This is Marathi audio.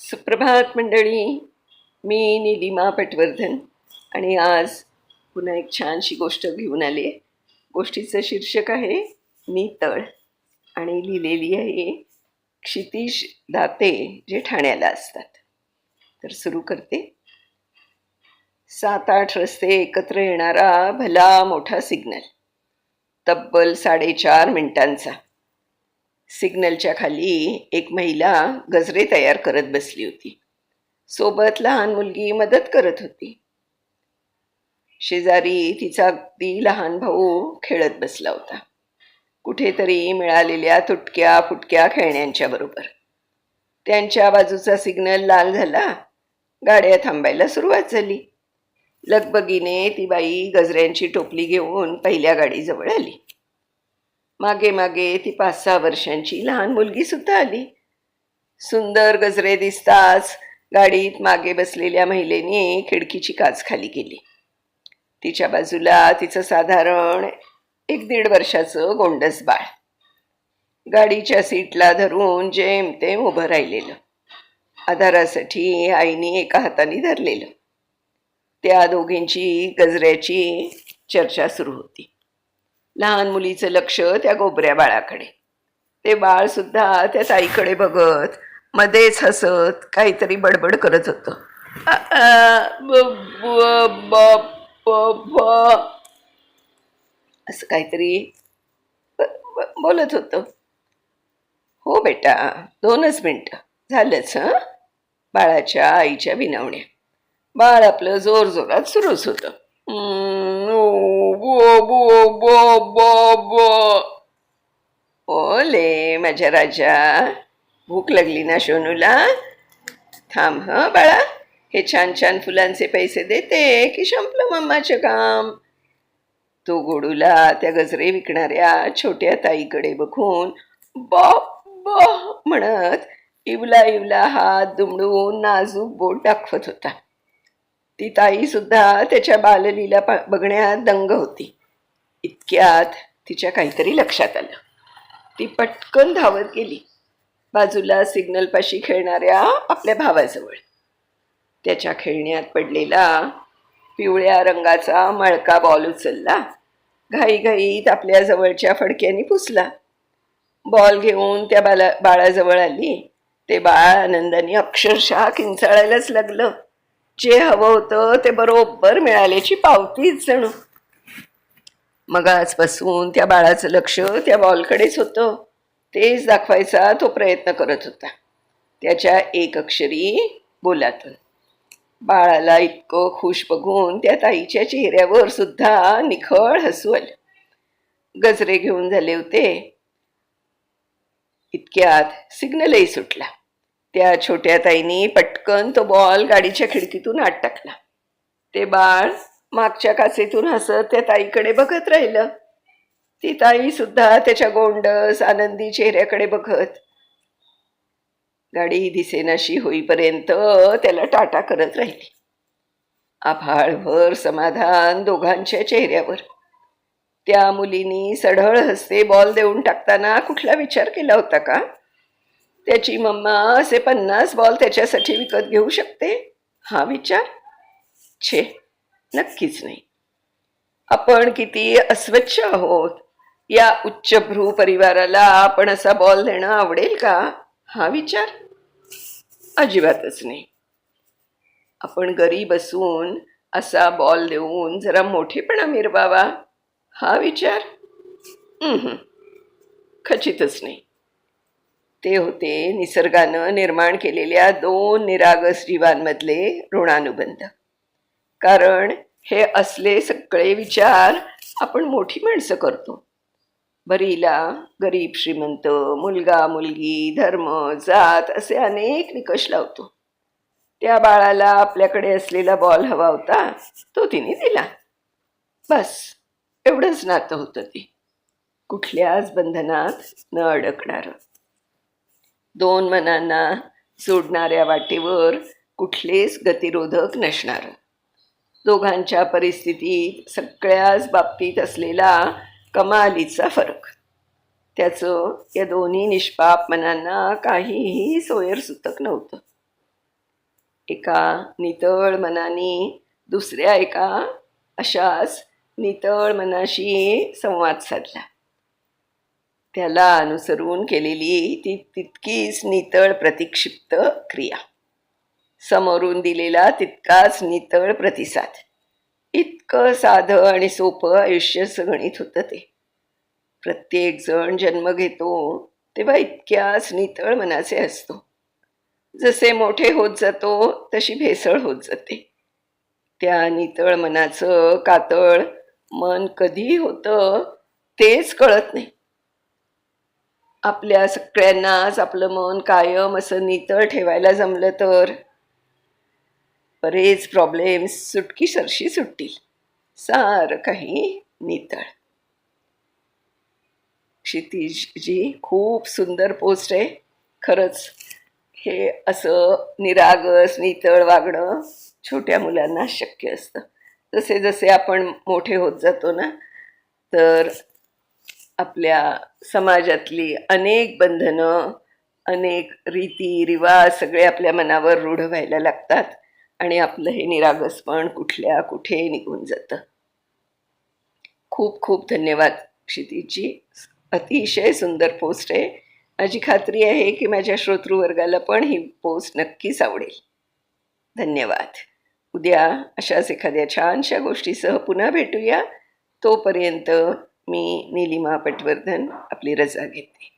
सुप्रभात मंडळी. मी निलिमा पटवर्धन आणि आज पुन्हा एक छानशी गोष्ट घेऊन आली आहे. गोष्टीचं शीर्षक आहे मी तळ आणि लिहिलेली आहे क्षितिज दाते, जे ठाण्याला असतात. तर सुरू करते. 7-8 रस्ते एकत्र येणारा भला मोठा सिग्नल, तब्बल 4.5 मिनिटांचा. सिग्नलच्या खाली एक महिला गजरे तयार करत बसली होती. सोबत लहान मुलगी मदत करत होती. शेजारी तिचा अगदी लहान भाऊ खेळत बसला होता, कुठेतरी मिळालेल्या तुटक्या फुटक्या खेळण्यांच्या बरोबर. त्यांच्या बाजूचा सिग्नल लाल झाला. गाड्या थांबायला सुरुवात झाली. लगबगीने ती बाई गजऱ्यांची टोपली घेऊन पहिल्या गाडीजवळ आली. मागे मागे ती 5-6 वर्षांची लहान मुलगी सुद्धा आली. सुंदर गजरे दिसताच गाडीत मागे बसलेल्या महिलेने खिडकीची काच खाली केली. तिच्या बाजूला तिचं साधारण 1-1.5 वर्षाचं गोंडस बाळ गाडीच्या सीटला धरून जेमतेम उभं राहिलेलं. आधारासाठी आईने एका हाताने धरलेलं. त्या दोघींची गजऱ्याची चर्चा सुरू होती. लहान मुलीचं लक्ष त्या गोबऱ्या बाळाकडे. ते बाळ सुद्धा त्या ताईकडे बघत मध्येच हसत काहीतरी बडबड करत होतं. असं काहीतरी बोलत होतं. हो बेटा, 2च मिनिटं झालंच. बाळाच्या आईच्या विनवण्या. बाळ आपलं जोर जोरात सुरूच होतं. ओले माझ्या राजा, भूक लागली ना सोनूला? थांब बाळा, हे छान छान फुलांचे पैसे देते की संपलं मम्माचं काम. तो गोडूला त्या गजरे विकणाऱ्या छोट्या ताईकडे बघून बॉब म्हणत इवला इवला हात दुमडून नाजूक बोट दाखवत होता. ती ताई सुद्धा त्याच्या बाललीला बघण्यात दंग होती. इतक्यात तिच्या काहीतरी लक्षात आलं. ती पटकन धावत गेली बाजूला सिग्नलपाशी खेळणाऱ्या आपल्या भावाजवळ. त्याच्या खेळण्यात पडलेला पिवळ्या रंगाचा मळका बॉल उचलला. घाईघाईत आपल्या जवळच्या फडक्याने पुसला. बॉल घेऊन त्या बाळाजवळ आली. ते बाळ आनंदाने अक्षरशः किंचाळायलाच लागलं. जे हवं होतं ते बरोबर मिळाल्याची पावतीच जणू. मग आजपासून त्या बाळाचं लक्ष त्या बॉलकडेच होतं. तेच दाखवायचा तो प्रयत्न करत होता त्याच्या एक अक्षरी बोलातून. बाळाला इतकं खुश बघून त्या ताईच्या चेहऱ्यावर सुद्धा निखळ हसू आलं. गजरे घेऊन झाले होते. इतक्यात सिग्नलही सुटला. त्या छोट्या ताईनी पटकन तो बॉल गाडीच्या खिडकीतून आत टाकला. ते बाळ मागच्या काचेतून हसत त्या ताईकडे बघत राहिलं. ती ताई सुद्धा त्याच्या गोंडस आनंदी चेहऱ्याकडे बघत गाडी दिसेनाशी होईपर्यंत त्याला टाटा करत राहिली. आभाळभर समाधान दोघांच्या चेहऱ्यावर. त्या मुलीनी सढळ हसते बॉल देऊन टाकताना कुठला विचार केला होता का? त्याची मम्मा असे 50 बॉल त्याच्यासाठी विकत घेऊ शकते हा विचार? छे, नक्कीच नाही. आपण किती अस्वच्छ आहोत. या उच्चभ्रू परिवाराला आपण असा बॉल देणं आवडेल का हा विचार? अजिबातच नाही. आपण गरीब असून असा बॉल देऊन जरा मोठेपणा मिरवावा हा विचार? खचितच नाही. ते होते निसर्गानं निर्माण केलेल्या 2 निरागस जीवांमधले ऋणानुबंध. कारण हे असले सगळे विचार आपण मोठी माणसं करतो. बरीला गरीब श्रीमंत, मुलगा मुलगी, धर्म, जात असे अनेक निकष लावतो. त्या बाळाला आपल्याकडे असलेला बॉल हवा होता, तो तिने दिला. बस एवढंच नातं होतं ते. कुठल्याच बंधनात न अडकणारं. 2 मनांना जोडणाऱ्या वाटेवर कुठलेच गतिरोधक नसणारं. दोघांच्या परिस्थितीत सगळ्याच बाबतीत असलेला कमालीचा फरक. त्याचं या दोन्ही निष्पाप मनांना काहीही सोयरसूतक नव्हतं. एका नितळ मनाने दुसऱ्या एका अशाच नितळ मनाशी संवाद साधला. त्याला अनुसरून केलेली ती तितकीच नितळ प्रतिक्षिप्त क्रिया, समोरून दिलेला तितकाच नितळ प्रतिसाद. इतकं साधं आणि सोपं आयुष्य गणित होतं ते. प्रत्येक जण जन्म घेतो तेव्हा इतक्याच नितळ मनाचे असतो. जसे मोठे होत जातो तशी भेसळ होत जाते. त्या नितळ मनाचं कातळ मन कधी होतं तेच कळत नाही. आपल्या सगळ्यांनाच आपलं मन कायम असं नितळ ठेवायला जमलं तर बरेच प्रॉब्लेम्स सुटकी सरशी सुटतील. सारं काही नितळ. क्षितिजजी खूप सुंदर पोस्ट आहे. खरंच हे असं निरागस नितळ वागणं छोट्या मुलांना शक्य असतं. जसे जसे आपण मोठे होत जातो ना, तर आपल्या समाजातली अनेक बंधनं, अनेक रीती रिवाज सगळे आपल्या मनावर रूढ व्हायला लागतात आणि आपलं हे निरागसपण कुठल्या कुठे निघून जातं. खूप खूप धन्यवाद क्षितिजजी. अतिशय सुंदर पोस्ट आहे. माझी खात्री आहे की माझ्या श्रोतृवर्गाला पण ही पोस्ट नक्कीच आवडेल. धन्यवाद. उद्या अशाच एखाद्या छानशा गोष्टीसह पुन्हा भेटूया. तोपर्यंत मी नीलिमा पटवर्धन आपली रजा घेते.